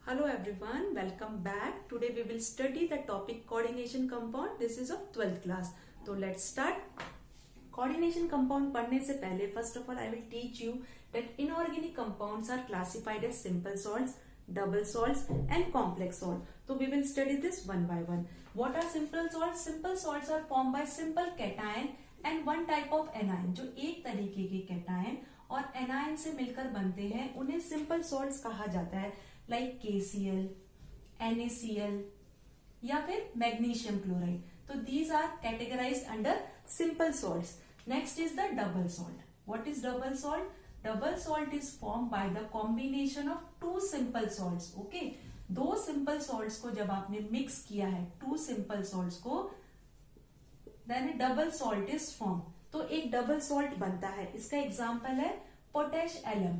Hello everyone, welcome back. Today we will study the topic coordination compound. This is of 12th class. So let's start. Coordination compound पढ़ने से पहले first of all I will teach you that inorganic compounds are classified as simple salts, double salts and complex salt. So we will study this one by one. What are simple salts? Simple salts are formed by simple cation and one type of anion. जो एक तरीके के cation और anion से मिलकर बनते हैं उन्हें simple salts कहा जाता है. लाइक KCl, NaCl या फिर मैग्नीशियम क्लोराइड. तो these are categorised under simple salts. Next is the double salt. What is double salt? Double salt is form by the combination of two simple salts. Okay, दो simple salts को जब आपने mix किया है, two simple salts को, then double salt is form. तो एक double salt बनता है. इसका एग्जाम्पल है potash alum.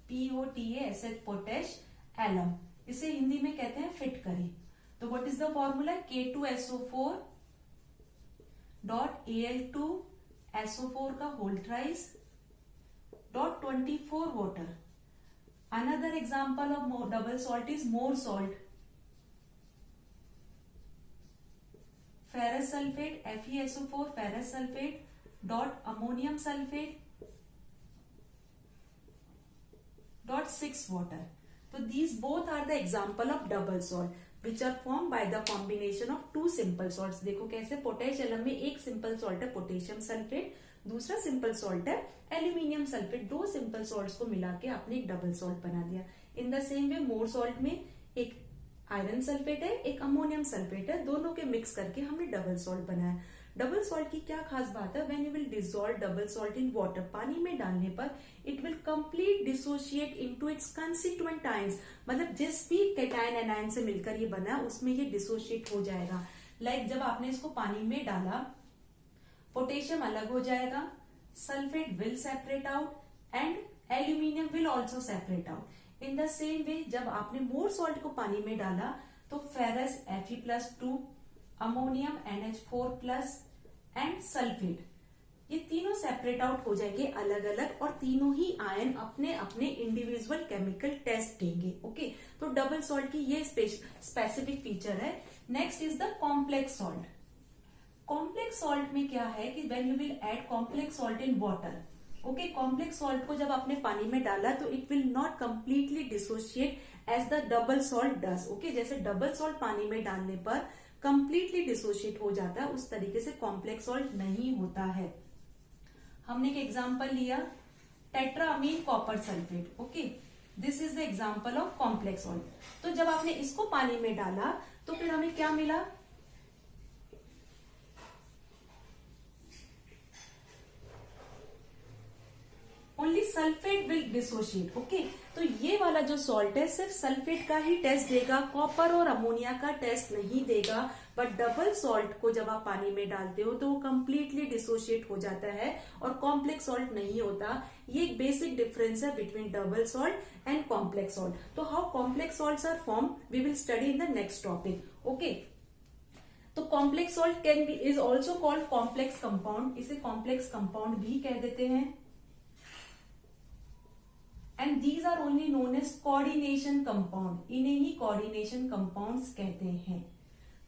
POTASH potash alum. इसे हिंदी में कहते हैं फिटकरी. तो what is the formula? K2SO4 dot Al2SO4 का whole thrice dot 24 water. Another example of double salt is Mohr salt. Ferrous sulphate FeSO4 ferrous sulphate dot ammonium sulphate dot 6 water. So these both are the example of double salt which are formed by the combination of two simple salts. देखो कैसे potash alum में एक simple salt है potassium sulphate, दूसरा simple salt है aluminium sulphate. दो simple salts को मिला के आपने एक डबल सॉल्ट बना दिया. इन the same way more salt में एक आयरन सल्फेट है, एक अमोनियम सल्फेट है, दोनों के मिक्स करके हमने डबल सॉल्ट बनाया. डबल सॉल्ट की क्या खास बात है? When you will dissolve double salt in water, पानी में डालने पर it will complete dissociate into its constituent ions. मतलब जिस भी कैटायन एनायन से मिलकर ये बना उसमें ये डिसोशिएट हो जाएगा. लाइक जब आपने इसको पानी में डाला, पोटेशियम अलग हो जाएगा, sulphate will separate out and aluminium will also separate out. In the same वे जब आपने मोर सॉल्ट को पानी में डाला तो ferrous Fe+2, ammonium NH4+ and sulphate, ये तीनों सेपरेट आउट हो जाएंगे अलग अलग और तीनों ही आयन अपने अपने इंडिविजुअल केमिकल टेस्ट देंगे. ओके, तो डबल सॉल्ट की ये स्पेसिफिक फीचर है. Next is the complex salt. Complex salt में क्या है कि when you will add complex salt in water, okay, complex salt को जब आपने पानी में डाला तो it will not completely dissociate as the double salt does. Okay, जैसे डबल सॉल्ट पानी में डालने पर कंप्लीटली डिसोशिएट हो जाता है, उस तरीके से कॉम्प्लेक्स सॉल्ट नहीं होता है. हमने एक एग्जांपल लिया tetrammine copper sulphate. Okay, this is the example of complex salt. तो जब आपने इसको पानी में डाला तो फिर हमें क्या मिला? Only sulphate will dissociate. Okay, तो ये वाला जो सॉल्ट है सिर्फ सल्फेट का ही टेस्ट देगा, कॉपर और अमोनिया का टेस्ट नहीं देगा. बट डबल सॉल्ट को जब आप पानी में डालते हो तो वो कंप्लीटली डिसोशिएट हो जाता है और कॉम्प्लेक्स सॉल्ट नहीं होता. ये एक बेसिक डिफरेंस है between double salt and complex salt. तो how complex salts are form we will study in the next topic. Okay, तो complex salt can be is also called complex compound. इसे complex compound भी कह देते हैं. And these are only known as coordination compound. इन्हें ही coordination compounds कहते हैं.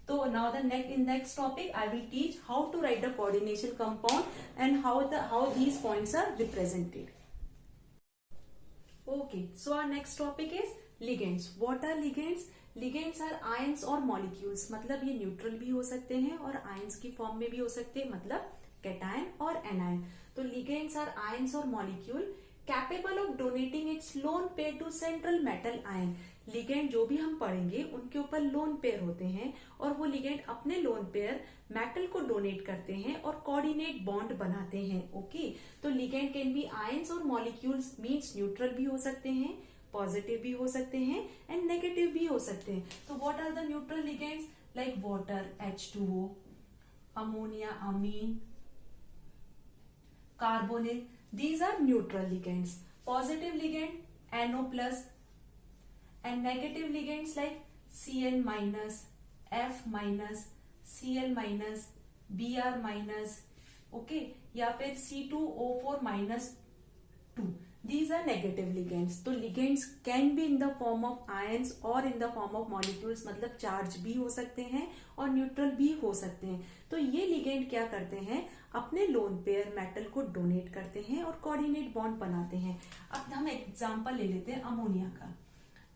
तो now the next topic I will teach how to write the coordination compound and how these points are represented. Okay, so our next topic is ligands. What are ligands? Ligands are ions और molecules. मतलब ये neutral भी हो सकते हैं और ions की form में भी हो सकते हैं, मतलब कैटायन और एनायन. तो लिगेंड्स आर आयंस और molecule capable of donating its lone pair to central metal ion. Ligand जो भी हम पढ़ेंगे उनके ऊपर लोन पेयर होते हैं और वो लिगेंड अपने लोन पेयर मेटल को डोनेट करते हैं और कोऑर्डिनेट बॉन्ड बनाते हैं. ओके, तो लिगेंड कैन बी आयंस और मॉलिक्यूल्स मींस न्यूट्रल भी हो सकते हैं, पॉजिटिव भी हो सकते हैं एंड नेगेटिव भी हो सकते हैं. तो what are the neutral ligands? Like water H2O, ammonia amine, carbonyl. These are neutral ligands. Positive ligand NO+, and negative ligands like Cn-, F-, Cl-, Br-, okay, या फिर C2O4-2. These are negative ligands. तो ligands can be in the form of ions or in the form of molecules, मतलब charge भी हो सकते हैं और neutral भी हो सकते हैं. तो ये ligand क्या करते हैं, अपने लोन पेयर मेटल को डोनेट करते हैं और कोऑर्डिनेट बॉन्ड बनाते हैं. अब हम एग्जांपल ले लेते हैं अमोनिया का.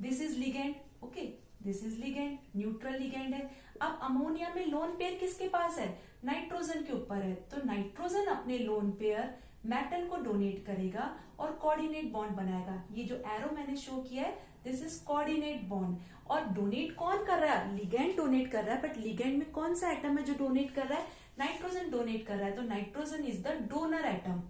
This is ligand, okay, this is ligand, neutral ligand है. अब अमोनिया में लोन पेयर किसके पास है, नाइट्रोजन के ऊपर है. तो नाइट्रोजन अपने लोन पेयर मेटल को डोनेट करेगा और कोऑर्डिनेट बॉन्ड बनाएगा. ये जो एरो मैंने शो किया है, दिस इज कोऑर्डिनेट बॉन्ड. और डोनेट कौन कर रहा है, लिगेंड डोनेट कर रहा है. बट लिगेंड में कौन सा एटम है जो डोनेट कर रहा है, नाइट्रोजन डोनेट कर रहा है. तो nitrogen is the donor atom.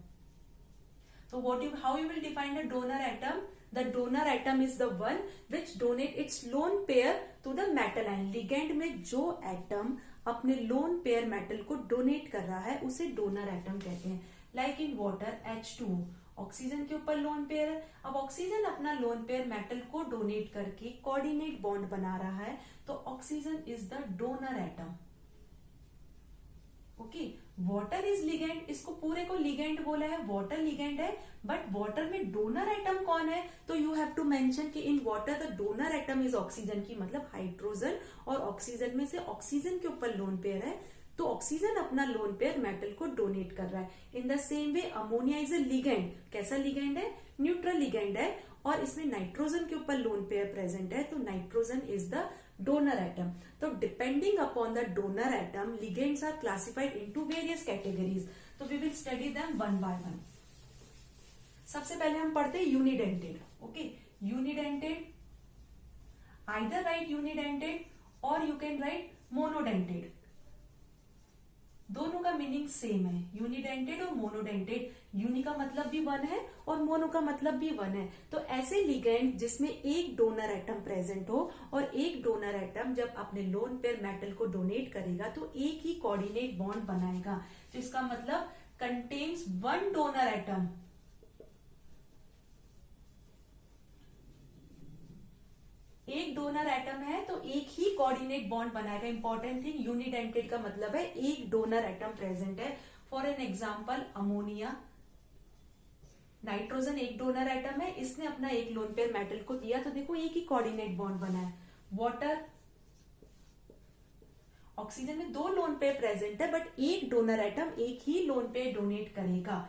So how you will define the donor atom? The donor atom is the one which donate its lone pair to the metal ion. Ligand में जो atom अपने lone pair metal को donate कर रहा है उसे donor atom कहते हैं. Like in water H2O, oxygen के ऊपर लोन पेयर है. अब ऑक्सीजन अपना लोन पेयर मेटल को डोनेट करके कोऑर्डिनेट बॉन्ड बना रहा है. तो oxygen is the donor atom. Okay, water is ligand. इसको पूरे को लिगेंड बोला है, वाटर लिगेंड है. बट वाटर में डोनर एटम कौन है, तो यू हैव टू मेंशन कि in water the donor atom is oxygen, की मतलब हाइड्रोजन. और ऑक्सीजन में से ऑक्सीजन के ऊपर लोन पेयर है, तो ऑक्सीजन अपना लोन पेयर मेटल को डोनेट कर रहा है. इन the same way ammonia is a ligand. कैसा लिगेंड है, न्यूट्रल लिगेंड है. और इसमें नाइट्रोजन के ऊपर लोन पेयर प्रेजेंट है, तो nitrogen is the donor atom. So depending upon the donor atom, ligands are classified into various categories. So we will study them one by one. सबसे पहले हम पढ़ते हैं unidentate. Okay, unidentate, either write unidentate or you can write monodentate. दोनों का meaning same है, unidentate और monodentate. Uni का मतलब भी वन है और मोनो का मतलब भी वन है. तो ऐसे लिगेंड जिसमें एक डोनर एटम प्रेजेंट हो और एक डोनर एटम जब अपने लोन पेयर मेटल को डोनेट करेगा तो एक ही कोऑर्डिनेट बॉन्ड बनाएगा. तो इसका मतलब कंटेन्स वन डोनर एटम. एक डोनर एटम है तो एक ही कोऑर्डिनेट बॉन्ड बनाएगा. इंपॉर्टेंट थिंग, यूनिडेंटेड का मतलब है एक डोनर एटम प्रेजेंट है. For an example ammonia, nitrogen एक डोनर एटम है, इसने अपना एक लोन पेयर मेटल को दिया तो देखो एक ही कोऑर्डिनेट बॉन्ड बना है. वाटर, ऑक्सीजन में दो लोन पेयर प्रेजेंट है बट एक डोनर एटम एक ही लोन पेयर डोनेट करेगा,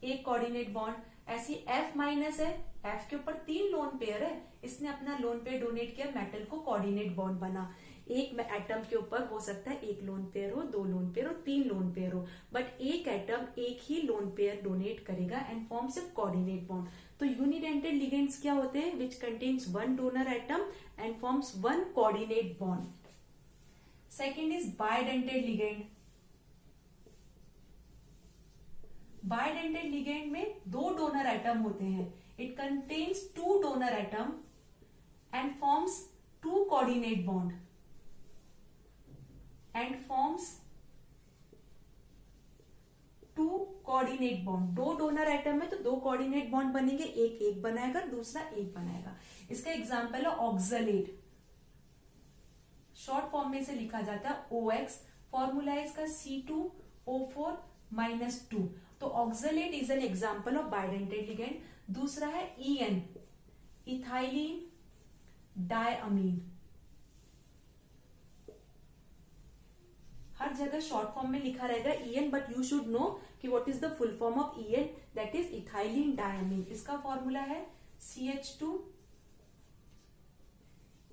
एक कोऑर्डिनेट बॉन्ड. ऐसी F माइनस है, F के ऊपर तीन लोन पेयर है, इसने अपना लोन पेयर डोनेट किया, मेटल को कोऑर्डिनेट बॉन्ड बना. एक एटम के ऊपर हो सकता है एक लोन पेयर हो, दो लोन पेयर हो, तीन लोन पेयर हो, बट एक एटम एक ही लोन पेयर डोनेट करेगा and forms a coordinate bond. तो यूनिडेंटेड लिगेंड्स क्या होते हैं, which contains one donor atom and forms one coordinate bond. Second is bidentate ligand. Bidentate ligand में दो डोनर एटम होते हैं. It contains two donor atom and forms two coordinate bond and forms two coordinate bond. दो donor atom है तो दो coordinate bond बनेंगे, एक एक बनाएगा, दूसरा एक बनाएगा. इसका एग्जाम्पल है ऑक्सलेट. शॉर्ट फॉर्म में से लिखा जाता है OX. फॉर्मूला है इसका C2O4-2. तो oxalate is an example of bidentate ligand. दूसरा है EN, इथाइलिन डायअमीन. हर जगह शॉर्ट फॉर्म में लिखा रहेगा EN, but you should know कि what is the full form of EN, that is ethylenediamine. इसका फॉर्मूला है CH2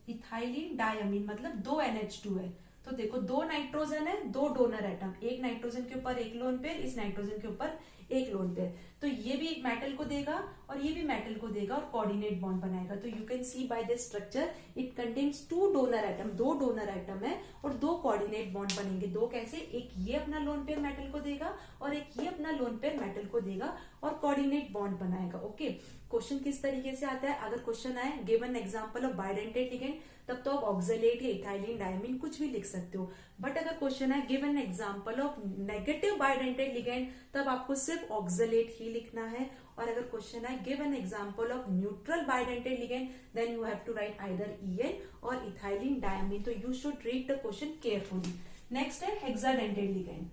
इथाइलिन डायअमीन, मतलब दो NH2 है. तो देखो दो नाइट्रोजन है, दो डोनर एटम, एक नाइट्रोजन के ऊपर एक लोन पेयर, इस नाइट्रोजन के ऊपर एक लोन पेयर. तो ये भी एक मेटल को देगा और ये भी मेटल को देगा और कोऑर्डिनेट बॉन्ड बनाएगा. तो you can see by this structure it contains two donor atom. दो डोनर एटम है और दो कोऑर्डिनेट बॉन्ड बनेंगे. दो कैसे, एक ये अपना लोन पेयर मेटल को देगा और एक ये अपना लोन पेयर मेटल को देगा और कोऑर्डिनेट बॉन्ड बनाएगा. ओके, क्वेश्चन किस तरीके से आता है, अगर क्वेश्चन आए given example of bidentate ligand, तब तो आप ऑक्सलेट या इथाइलिन डायमीन कुछ भी लिख सकते हो. बट अगर क्वेश्चन है given example of negative bidentate ligand, तब आपको सिर्फ ऑक्सलेट ही लिखना है. और अगर क्वेश्चन है given example of neutral bidentate ligand, then you have to write either EN और इथाइलिन डायमीन. तो you should read the question carefully. Next है हेक्साडेंटेड लिगेंड.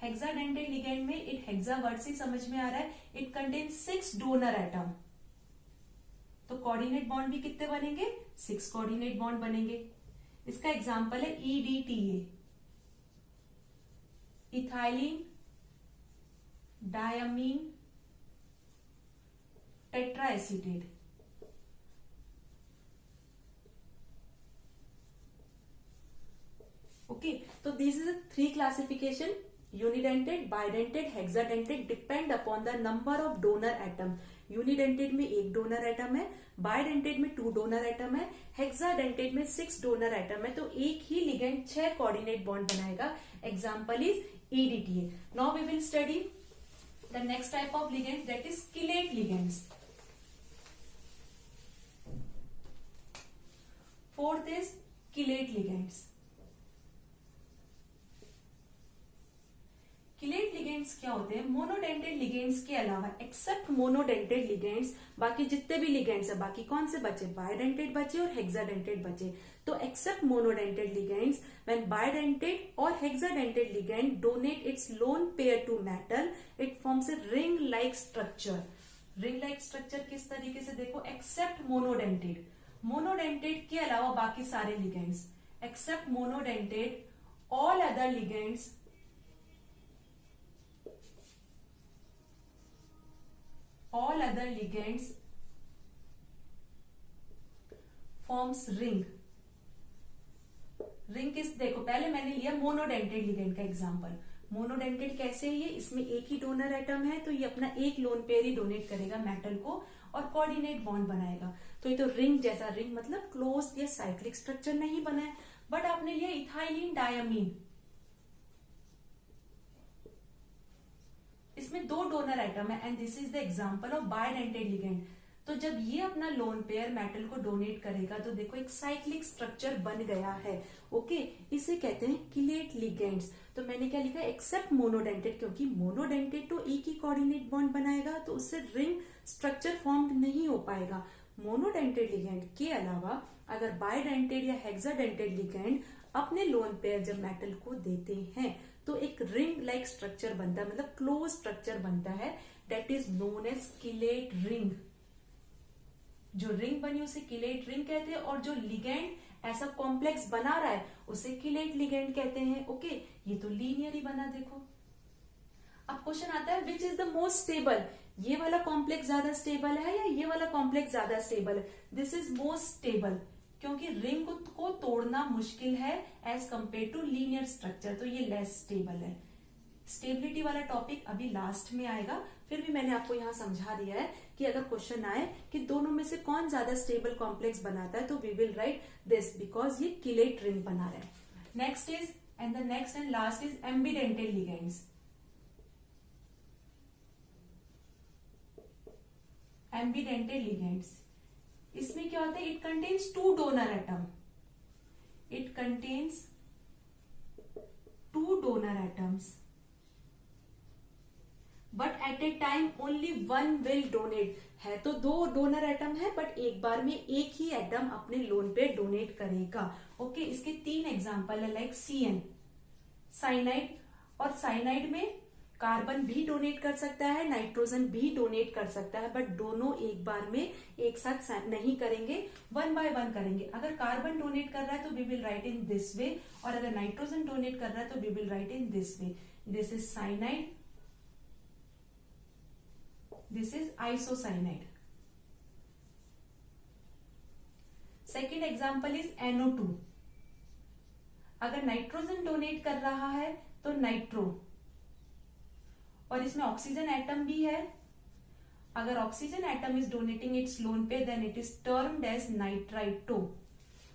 हेक्साडेंटेड लिगेंड में इट हेक्सा वर्ड से समझ में आ रहा है, इट कंटेन्स 6 डोनर एटम। तो कोऑर्डिनेट बॉन्ड भी कितने बनेंगे? 6 कोऑर्डिनेट बॉन्ड बनेंगे। इसका एग्जांपल है EDTA, इथाइलिन डायमीन टेट्राएसीटेट। ओके, तो this is 3 classification, unidentate, bidentate, hexadentate, depend upon the number of donor atom. Unidentate में 1 डोनर एटम है, बाइडेंटेड में 2 डोनर एटम है, हेक्साडेंटेड में 6 डोनर एटम है। तो एक ही लिगेंड 6 कोऑर्डिनेट बॉन्ड बनाएगा। Example is EDTA। Now we will study the next type of ligand, that is chelate ligands. Fourth is chelate ligands. Chelate ligands क्या होते हैं? मोनोडेंटेड लिगेंड्स के अलावा, एक्सेप्ट मोनोडेंटेड लिगेंड्स, बाकी जितने भी लिगेंड्स है, बाकी कौन से बचे? बाइडेंटेड बचे और हेक्साडेंटेड बचे। तो except monodentate ligands, when bidentate और hexadentate ligand donate its lone pair to metal, it forms a ring like structure. Ring like structure किस तरीके से? देखो, एक्सेप्ट मोनोडेंटेड, मोनोडेंटेड के अलावा बाकी सारे ligands, except monodentate, all other ligands forms ring. Ring किस, देखो पहले मैंने लिया मोनोडेंटेड लिगेंड का एग्जांपल। मोनोडेंटेड कैसे है? ये इसमें एक ही डोनर एटम है, तो ये अपना एक लोन पेयर ही डोनेट करेगा मेटल को और कोऑर्डिनेट बॉन्ड बनाएगा। तो ये तो रिंग जैसा, रिंग मतलब क्लोज या साइक्लिक स्ट्रक्चर नहीं बना है। बट आपने लिया इथाइलिन डायमीन, इसमें 2 डोनर एटम है and this is the example of bidentate ligand. तो जब ये अपना लोन पेयर मेटल को डोनेट करेगा तो देखो एक साइक्लिक स्ट्रक्चर बन गया है। ओके, इसे कहते हैं किलेट लिगेंड्स। तो मैंने क्या लिखा? एक्सेप्ट मोनोडेंटेड, क्योंकि मोनोडेंटेड तो एक ही कोऑर्डिनेट बॉन्ड बनाएगा, तो उससे रिंग स्ट्रक्चर फॉर्म नहीं हो पाएगा। मोनोडेंटेड लिगेंड के अलावा अगर बाइडेंटेड या हेक्साडेंटेड लिगेंड अपने लोन पेयर जब मेटल को देते हैं तो एक रिंग लाइक स्ट्रक्चर बनता है, मतलब क्लोज स्ट्रक्चर बनता है, that is known as chelate ring. जो रिंग बनी उसे किलेट रिंग कहते हैं, और जो लिगेंड ऐसा कॉम्प्लेक्स बना रहा है उसे किलेट लिगेंड कहते हैं। ओके, ये तो लीनियर ही बना। देखो, अब क्वेश्चन आता है which is the most stable? ये वाला कॉम्प्लेक्स ज्यादा स्टेबल है या ये वाला कॉम्प्लेक्स ज्यादा स्टेबल है? दिस इज मोस्ट स्टेबल, क्योंकि रिंग को तोड़ना मुश्किल है as compare to linear structure, तो ये लेस स्टेबल है। स्टेबिलिटी वाला टॉपिक अभी लास्ट में आएगा, फिर भी मैंने आपको यहाँ समझा दिया है कि अगर क्वेश्चन आए कि दोनों में से कौन ज्यादा स्टेबल कॉम्प्लेक्स बनाता है तो we will write this, because ये किलेट रिंग बना रहा है। Next is next and last is ambidentate ligands. Ambidentate ligands, इसमें क्या होता है? It contains 2 donor atom, it contains 2 donor atoms, but at a time only 1 will donate. है तो 2 डोनर एटम है, बट एक बार में एक ही एटम अपने लोन पे डोनेट करेगा। ओके, इसके 3 एग्जांपल है, लाइक CN, साइनाइड, और साइनाइड में कार्बन भी डोनेट कर सकता है, नाइट्रोजन भी डोनेट कर सकता है, बट दोनों एक बार में एक साथ नहीं करेंगे, 1 बाय 1 करेंगे। अगर कार्बन डोनेट कर रहा है तो we will write in this way, और अगर नाइट्रोजन डोनेट कर रहा है तो we will write in this way. This is cyanide, this is isocyanide. Second example is NO2। अगर नाइट्रोजन डोनेट कर रहा है तो नाइट्रो, और इसमें ऑक्सीजन एटम भी है। अगर oxygen atom is donating its lone pair then it is termed as nitrito.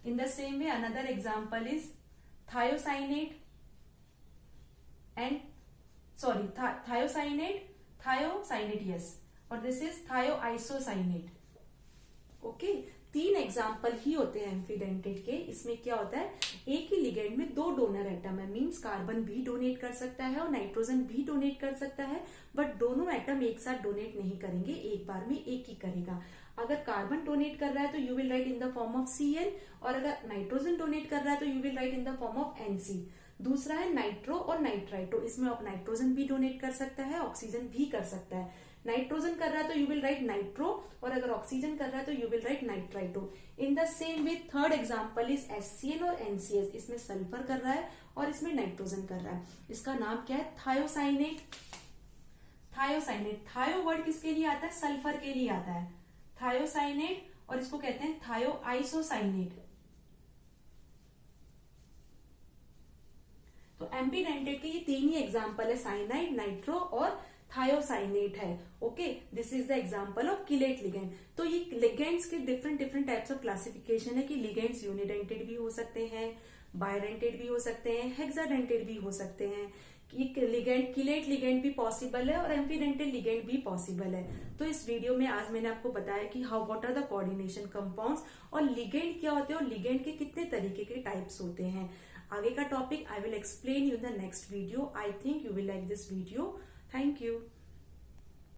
In the same way another example is thiocyanate and thiocyanate yes, और this is thioisocyanate. Okay, 3 example ही होते हैं एम्फिडेंटेड के। इसमें क्या होता है? एक ही लिगेंड में 2 डोनर एटम है, मींस कार्बन भी डोनेट कर सकता है और नाइट्रोजन भी डोनेट कर सकता है, बट दोनों एटम एक साथ डोनेट नहीं करेंगे, एक बार में एक ही करेगा। अगर कार्बन डोनेट कर रहा है तो you will write in the form of CN, और अगर नाइट्रोजन डोनेट कर रहा है तो you will write in the form of NC। दूसरा है नाइट्रो और नाइट्राइटो, इसमें आप नाइट्रोजन भी डोनेट कर सकता है, ऑक्सीजन भी कर सकता है। नाइट्रोजन कर रहा है तो यू विल राइट नाइट्रो, और अगर ऑक्सीजन कर रहा है तो you will write nitrito. In the same way third example is HCl और NCS, इसमें सल्फर कर रहा है और इसमें नाइट्रोजन कर रहा है। इसका नाम क्या है? थायोसाइनेट। थायोसाइनेट, थायो वर्ड किसके लिए आता है? सल्फर के लिए आता है, थायोसाइनेट, और इसको कहते हैं थायो आइसोसाइनेट। तो एम्पीडेंटेट के ये तीन ही एग्जांपल है, साइनाइड, नाइट्रो और थायोसाइनेट है। Okay, this is the example of chelate ligand. तो ये लिगेंड्स के different different types of classification है कि लिगेंड्स यूनिडेंटेड भी हो सकते हैं, बायडेंटेड भी हो सकते हैं, हेक्साडेंटेड भी हो सकते हैं। लिगेंड, किलेट लिगेंड भी पॉसिबल है और एम्पीडेंटेड लिगेंड भी पॉसिबल है। तो इस वीडियो में आज मैंने आपको बताया कि how what are the coordination compounds और लिगेंड क्या होते हैं और लिगेंड के कितने तरीके के टाइप्स होते हैं। आगे का topic I will explain you in the next video. I think you will like this video. Thank you.